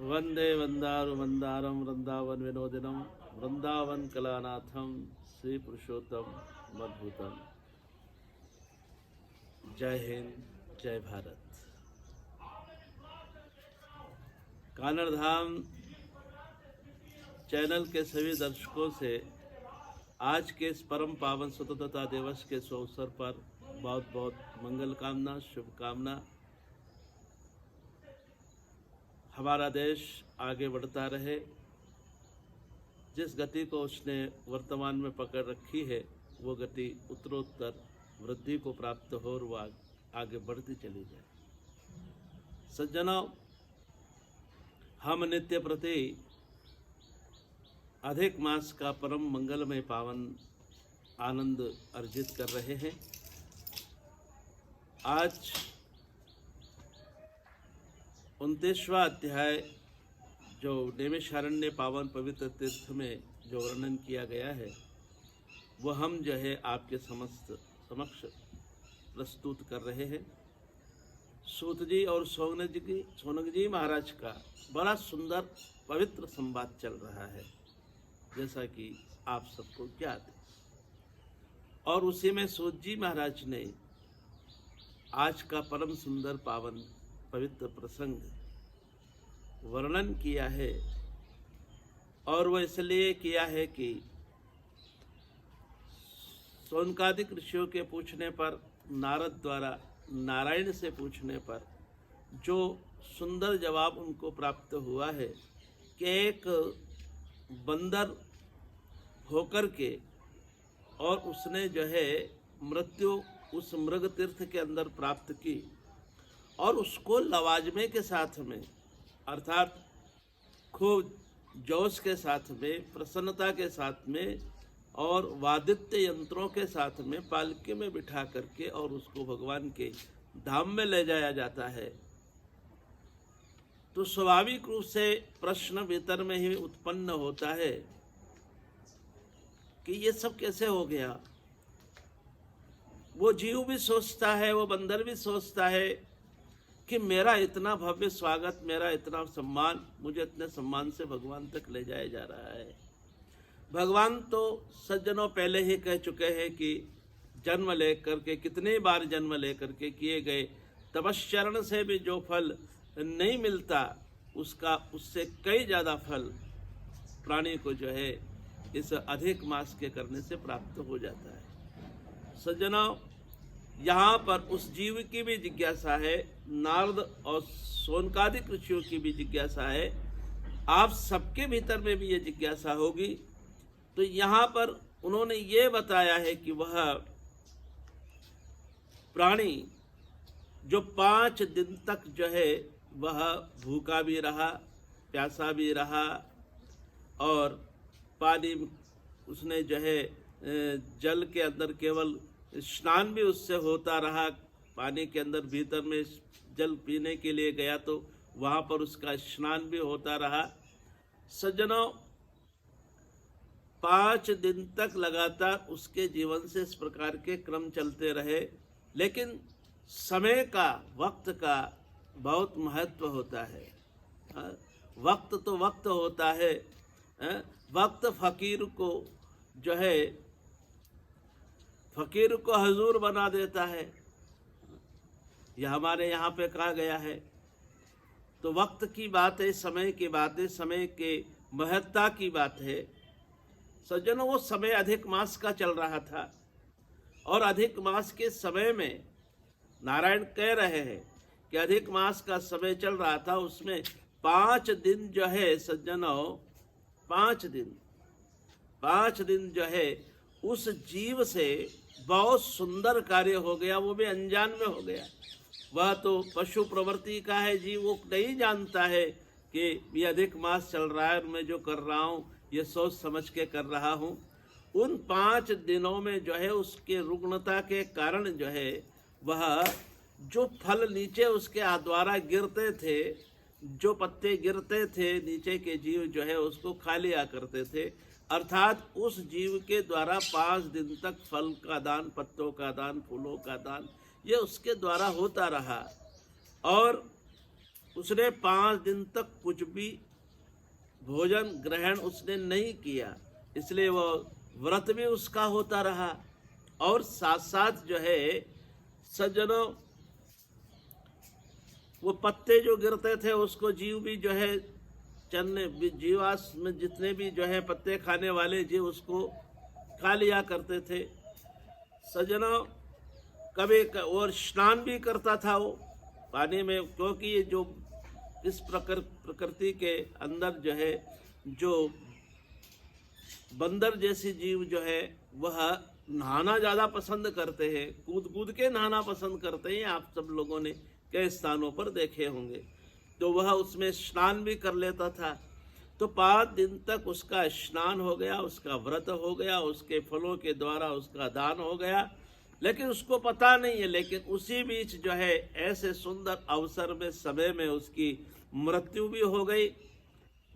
वंदे वंदारु मंदारम वृंदावन विनोदिनम वृंदावन कलानाथम श्री पुरुषोत्तम मद्भुतम। जय हिंद, जय भारत। कानड़ धाम चैनल के सभी दर्शकों से आज के इस परम पावन स्वतंत्रता दिवस के शुभ अवसर पर बहुत बहुत मंगल कामना, शुभकामना। हमारा देश आगे बढ़ता रहे, जिस गति को उसने वर्तमान में पकड़ रखी है वो गति उत्तरोत्तर वृद्धि को प्राप्त हो और वो आगे बढ़ती चली जाए। सज्जनों, हम नित्य प्रति अधिक मास का परम मंगलमय पावन आनंद अर्जित कर रहे हैं। आज 29वां अध्याय जो नैमिषारण्य पावन पवित्र तीर्थ में जो वर्णन किया गया है वो हम जो है आपके समक्ष प्रस्तुत कर रहे हैं। सूत जी और सोनक जी महाराज का बड़ा सुंदर पवित्र संवाद चल रहा है, जैसा कि आप सबको ज्ञात है। और उसी में सूत जी महाराज ने आज का परम सुंदर पावन पवित्र प्रसंग वर्णन किया है। और वो इसलिए किया है कि शौनकादिक ऋषियों के पूछने पर, नारद द्वारा नारायण से पूछने पर जो सुंदर जवाब उनको प्राप्त हुआ है कि एक बंदर होकर के और उसने जो है मृत्यु उस मृग तीर्थ के अंदर प्राप्त की और उसको लवाजमे के साथ में, अर्थात खूब जोश के साथ में, प्रसन्नता के साथ में और वादित्य यंत्रों के साथ में पालकी में बिठा करके और उसको भगवान के धाम में ले जाया जाता है। तो स्वाभाविक रूप से प्रश्न भीतर में ही उत्पन्न होता है कि ये सब कैसे हो गया। वो जीव भी सोचता है, वो बंदर भी सोचता है कि मेरा इतना भव्य स्वागत, मेरा इतना सम्मान, मुझे इतने सम्मान से भगवान तक ले जाया जा रहा है। भगवान तो सज्जनों पहले ही कह चुके हैं कि जन्म लेकर के, कितने बार जन्म लेकर के किए गए तपश्चरण से भी जो फल नहीं मिलता उससे कई ज़्यादा फल प्राणी को जो है इस अधिक मास के करने से प्राप्त हो जाता है। सज्जनों, यहाँ पर उस जीव की भी जिज्ञासा है, नारद और शौनकादिक ऋषियों की भी जिज्ञासा है, आप सबके भीतर में भी ये जिज्ञासा होगी। तो यहाँ पर उन्होंने ये बताया है कि वह प्राणी जो 5 दिन तक जो है वह भूखा भी रहा, प्यासा भी रहा और पानी उसने जो है जल के अंदर केवल स्नान भी उससे होता रहा। पानी के अंदर भीतर में जल पीने के लिए गया तो वहाँ पर उसका स्नान भी होता रहा। सज्जनों, 5 दिन तक लगातार उसके जीवन से इस प्रकार के क्रम चलते रहे, लेकिन समय का, वक्त का बहुत महत्व होता है। वक्त तो वक्त होता है। वक्त फकीर को जो है, फकीर को हजूर बना देता है, यह हमारे यहाँ पे कहा गया है। तो वक्त की बात है, समय की बात है, समय के महत्ता की बात है। सज्जनों, वो समय अधिक मास का चल रहा था और अधिक मास के समय में नारायण कह रहे हैं कि अधिक मास का समय चल रहा था, उसमें 5 दिन जो है सज्जनों, 5 दिन जो है उस जीव से बहुत सुंदर कार्य हो गया, वो भी अनजान में हो गया। वह तो पशु प्रवृत्ति का है जीव, वो नहीं जानता है कि ये अधिक मास चल रहा है और मैं जो कर रहा हूँ ये सोच समझ के कर रहा हूँ। उन 5 दिनों में जो है उसके रुग्णता के कारण जो है वह जो फल नीचे उसके द्वारा गिरते थे, जो पत्ते गिरते थे, नीचे के जीव जो है उसको खा लिया करते थे। अर्थात उस जीव के द्वारा 5 दिन तक फल का दान, पत्तों का दान, फूलों का दान ये उसके द्वारा होता रहा और उसने 5 दिन तक कुछ भी भोजन ग्रहण उसने नहीं किया, इसलिए वो व्रत भी उसका होता रहा। और साथ साथ जो है सज्जनों, वो पत्ते जो गिरते थे उसको जीव भी जो है चलने, जीवास में जितने भी जो है पत्ते खाने वाले जीव उसको खा लिया करते थे। सज्जनों, कभी और स्नान भी करता था वो पानी में, क्योंकि ये जो इस प्रकृति के अंदर जो है जो बंदर जैसे जीव जो है वह नहाना ज़्यादा पसंद करते हैं, कूद कूद के नहाना पसंद करते हैं। आप सब लोगों ने कई स्थानों पर देखे होंगे। तो वह उसमें स्नान भी कर लेता था। तो 5 दिन तक उसका स्नान हो गया, उसका व्रत हो गया, उसके फलों के द्वारा उसका दान हो गया, लेकिन उसको पता नहीं है। लेकिन उसी बीच जो है ऐसे सुंदर अवसर में, समय में उसकी मृत्यु भी हो गई।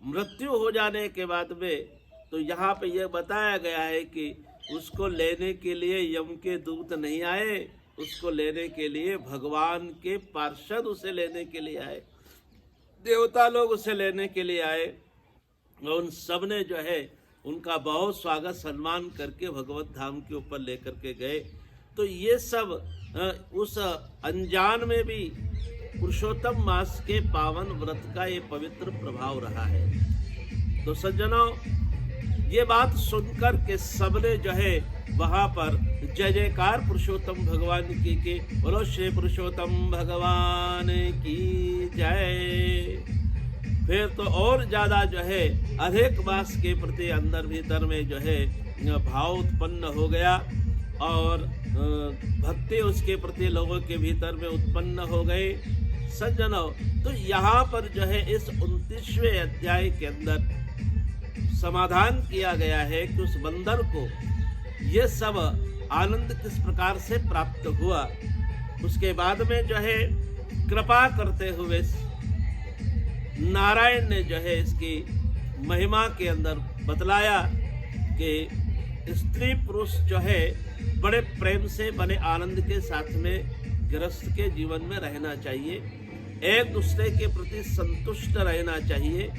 मृत्यु हो जाने के बाद में तो यहाँ पे यह बताया गया है कि उसको लेने के लिए यम के दूत नहीं आए, उसको लेने के लिए भगवान के पार्षद उसे लेने के लिए आए, देवता लोग उसे लेने के लिए आए। और उन सब ने जो है उनका बहुत स्वागत सम्मान करके भगवत धाम के ऊपर लेकर के गए। तो ये सब उस अनजान में भी पुरुषोत्तम मास के पावन व्रत का ये पवित्र प्रभाव रहा है। तो सज्जनों, ये बात सुनकर के सबने जो है वहाँ पर जय जयकार पुरुषोत्तम भगवान की के बोलो श्री पुरुषोत्तम भगवान की जय। फिर तो और ज़्यादा जो है अधिक मास के प्रति अंदर भीतर में जो है भाव उत्पन्न हो गया और भक्ति उसके प्रति लोगों के भीतर में उत्पन्न हो गई। सज्जनों, तो यहाँ पर जो है इस 29वें अध्याय के अंदर समाधान किया गया है कि उस बंदर को ये सब आनंद किस प्रकार से प्राप्त हुआ। उसके बाद में जो है कृपा करते हुए नारायण ने जो है इसकी महिमा के अंदर बतलाया कि स्त्री पुरुष जो है बड़े प्रेम से, बड़े आनंद के साथ में गृहस्थ के जीवन में रहना चाहिए, एक दूसरे के प्रति संतुष्ट रहना चाहिए।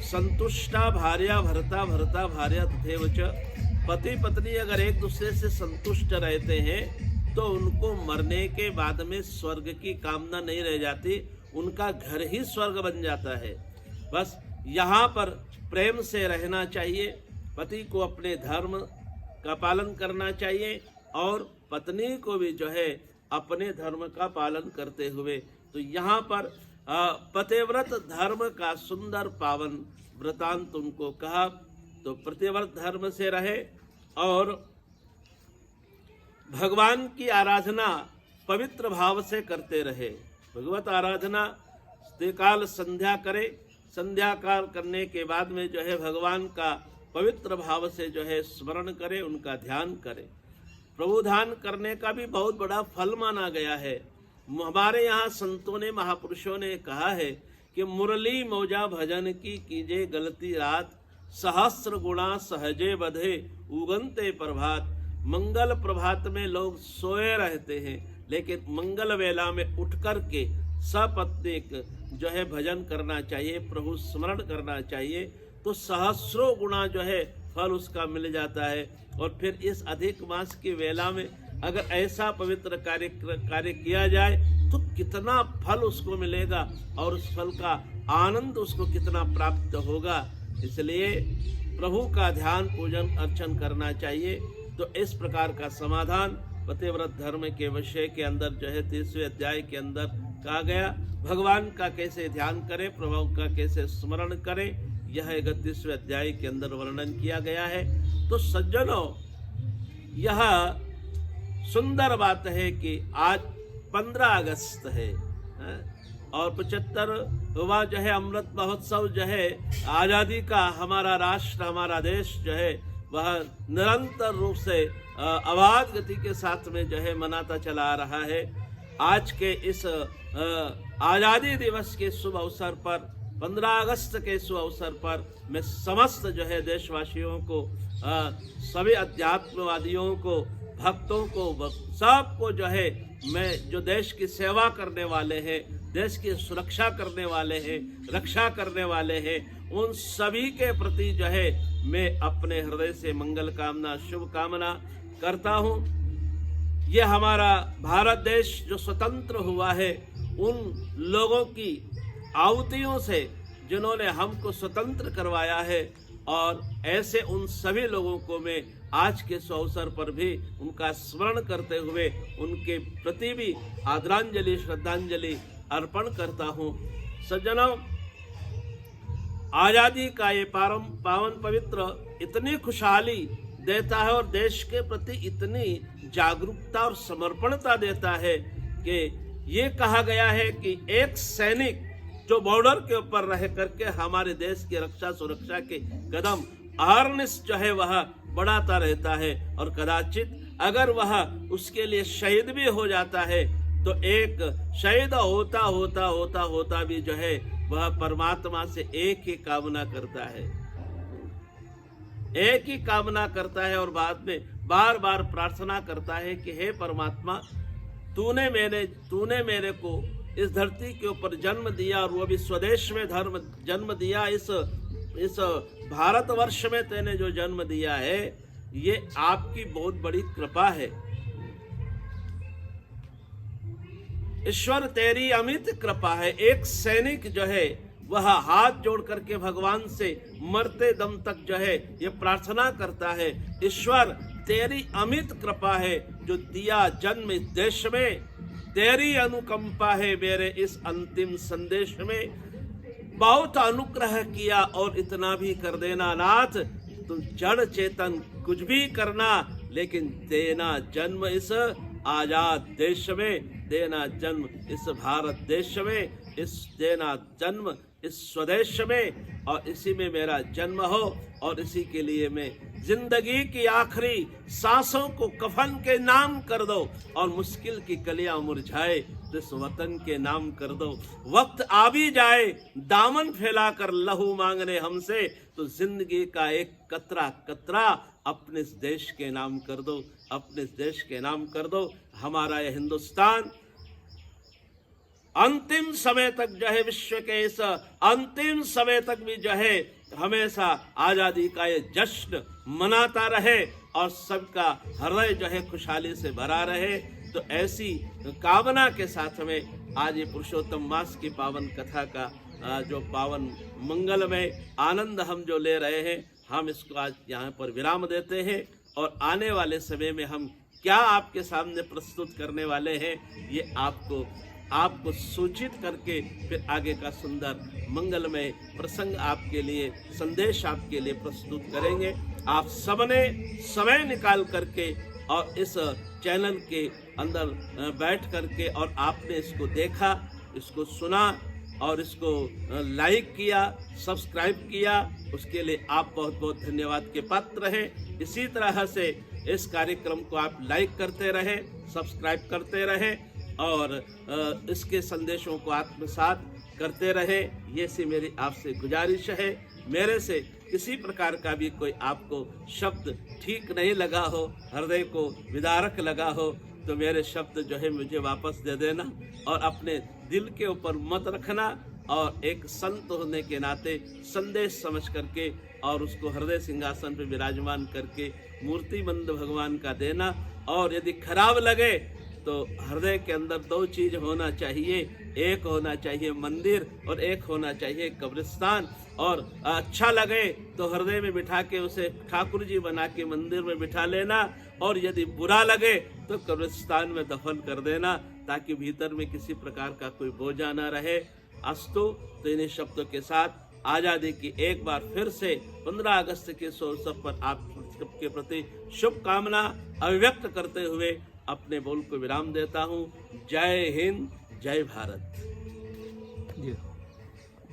संतुष्टा भार्या भरता, भरता भार्या तथैव च। पति पत्नी अगर एक दूसरे से संतुष्ट रहते हैं तो उनको मरने के बाद में स्वर्ग की कामना नहीं रह जाती, उनका घर ही स्वर्ग बन जाता है। बस यहाँ पर प्रेम से रहना चाहिए, पति को अपने धर्म का पालन करना चाहिए और पत्नी को भी जो है अपने धर्म का पालन करते हुए। तो यहाँ पर पतिव्रत धर्म का सुंदर पावन वृतांत उनको कहा। तो पतिव्रत धर्म से रहे और भगवान की आराधना पवित्र भाव से करते रहे। भगवत आराधना काल संध्या करे, संध्या काल करने के बाद में जो है भगवान का पवित्र भाव से जो है स्मरण करे, उनका ध्यान करे। प्रभु ध्यान करने का भी बहुत बड़ा फल माना गया है। हमारे यहाँ संतों ने, महापुरुषों ने कहा है कि मुरली मौजा भजन की कीजे गलती रात, सहस्र गुणा सहजे बधे उगनते प्रभात। मंगल प्रभात में लोग सोए रहते हैं, लेकिन मंगल वेला में उठ कर के सपत्नीक जो है भजन करना चाहिए, प्रभु स्मरण करना चाहिए, तो सहस्रों गुणा जो है फल उसका मिल जाता है। और फिर इस अधिक मास की वेला में अगर ऐसा पवित्र कार्य किया जाए तो कितना फल उसको मिलेगा और उस फल का आनंद उसको कितना प्राप्त होगा। इसलिए प्रभु का ध्यान, पूजन, अर्चन करना चाहिए। तो इस प्रकार का समाधान पतिव्रत धर्म के विषय के अंदर जो है 30वें अध्याय के अंदर कहा गया। भगवान का कैसे ध्यान करें, प्रभु का कैसे स्मरण करें, यह 31वें अध्याय के अंदर वर्णन किया गया है। तो सज्जनों, यह सुंदर बात है कि आज 15 अगस्त है और 75वां जो है अमृत महोत्सव जो है आज़ादी का हमारा राष्ट्र, हमारा देश जो है वह निरंतर रूप से अबाध गति के साथ में जो है मनाता चला आ रहा है। आज के इस आज़ादी दिवस के शुभ अवसर पर 15 अगस्त के शुभ अवसर पर मैं समस्त जो है देशवासियों को, सभी अध्यात्मवादियों को, भक्तों को, सबको जो है मैं जो देश की सेवा करने वाले हैं, देश की सुरक्षा करने वाले हैं, रक्षा करने वाले हैं, उन सभी के प्रति जो है मैं अपने हृदय से मंगल कामना, शुभ कामना करता हूँ। ये हमारा भारत देश जो स्वतंत्र हुआ है, उन लोगों की आहुतियों से जिन्होंने हमको स्वतंत्र करवाया है, और ऐसे उन सभी लोगों को मैं आज के इस अवसर पर भी उनका स्मरण करते हुए उनके प्रति भी आदरांजलि, श्रद्धांजलि अर्पण करता हूँ। सज्जनों, आज़ादी का ये पावन पवित्र इतनी खुशहाली देता है और देश के प्रति इतनी जागरूकता और समर्पणता देता है कि ये कहा गया है कि एक सैनिक जो बॉर्डर के ऊपर रह करके हमारे देश की रक्षा सुरक्षा के कदम अहर्निश जो है वह बढ़ाता रहता है, और कदाचित अगर वह उसके लिए शहीद भी हो जाता है तो एक शहीद होता होता होता होता भी जो है वह परमात्मा से एक ही कामना करता है, एक ही कामना करता है, और बाद में बार बार प्रार्थना करता है कि हे परमात्मा, तूने मेरे को इस धरती के ऊपर जन्म दिया, और वो भी स्वदेश में जन्म दिया, इस भारतवर्ष में तेने जो जन्म दिया है, ये आपकी बहुत बड़ी कृपा है। ईश्वर तेरी अमित कृपा है। एक सैनिक जो है वह हाथ जोड़ करके भगवान से मरते दम तक जो है ये प्रार्थना करता है, ईश्वर तेरी अमित कृपा है जो दिया जन्म इस देश में, तेरी अनुकंपा है मेरे इस अंतिम संदेश में, बहुत अनुग्रह किया और इतना भी कर देना नाथ, तुम जड़ चेतन कुछ भी करना, लेकिन देना जन्म इस आजाद देश में, देना जन्म इस भारत देश में, देना जन्म इस स्वदेश में, और इसी में मेरा जन्म हो, और इसी के लिए मैं जिंदगी की आखिरी सांसों को कफन के नाम कर दो, और मुश्किल की कलियां मुरझाए तो इस वतन के नाम कर दो। वक्त आ भी जाए दामन फैलाकर लहू मांगने हमसे, तो जिंदगी का एक कतरा कतरा अपने इस देश के नाम कर दो, अपने इस देश के नाम कर दो। हमारा यह हिंदुस्तान अंतिम समय तक जो है, विश्व के इस अंतिम समय तक भी जो है हमेशा आजादी का ये जश्न मनाता रहे, और सबका हृदय जो है खुशहाली से भरा रहे। तो ऐसी कामना के साथ में आज ये पुरुषोत्तम मास की पावन कथा का जो पावन मंगलमय आनंद हम जो ले रहे हैं, हम इसको आज यहाँ पर विराम देते हैं, और आने वाले समय में हम क्या आपके सामने प्रस्तुत करने वाले हैं, ये आपको सूचित करके फिर आगे का सुंदर मंगलमय प्रसंग आपके लिए, संदेश आपके लिए प्रस्तुत करेंगे। आप सबने समय निकाल करके और इस चैनल के अंदर बैठ करके और आपने इसको देखा, इसको सुना और इसको लाइक किया, सब्सक्राइब किया, उसके लिए आप बहुत बहुत धन्यवाद के पात्र हैं। इसी तरह से इस कार्यक्रम को आप लाइक करते रहें, सब्सक्राइब करते रहें, और इसके संदेशों को आत्मसात करते रहें। ये सी मेरी आपसे गुजारिश है। मेरे से किसी प्रकार का भी कोई आपको शब्द ठीक नहीं लगा हो, हृदय को विदारक लगा हो, तो मेरे शब्द जो है मुझे वापस दे देना, और अपने दिल के ऊपर मत रखना, और एक संत होने के नाते संदेश समझ करके और उसको हृदय सिंहासन पर विराजमान करके मूर्तिमंद भगवान का देना। और यदि खराब लगे तो हृदय के अंदर दो चीज होना चाहिए, एक होना चाहिए मंदिर और एक होना चाहिए कब्रिस्तान। और अच्छा लगे तो हृदय में बिठा के उसे ठाकुर जी बना के मंदिर में बिठा लेना, और यदि बुरा लगे तो कब्रिस्तान में दफन कर देना, ताकि भीतर में किसी प्रकार का कोई बोझा ना रहे। अस्तु। तो इन्हीं शब्दों के साथ आज़ादी की एक बार फिर से 15 अगस्त के अवसर पर आप सबके प्रति शुभकामना अभिव्यक्त करते हुए अपने बोल को विराम देता हूँ। जय हिंद, जय भारत।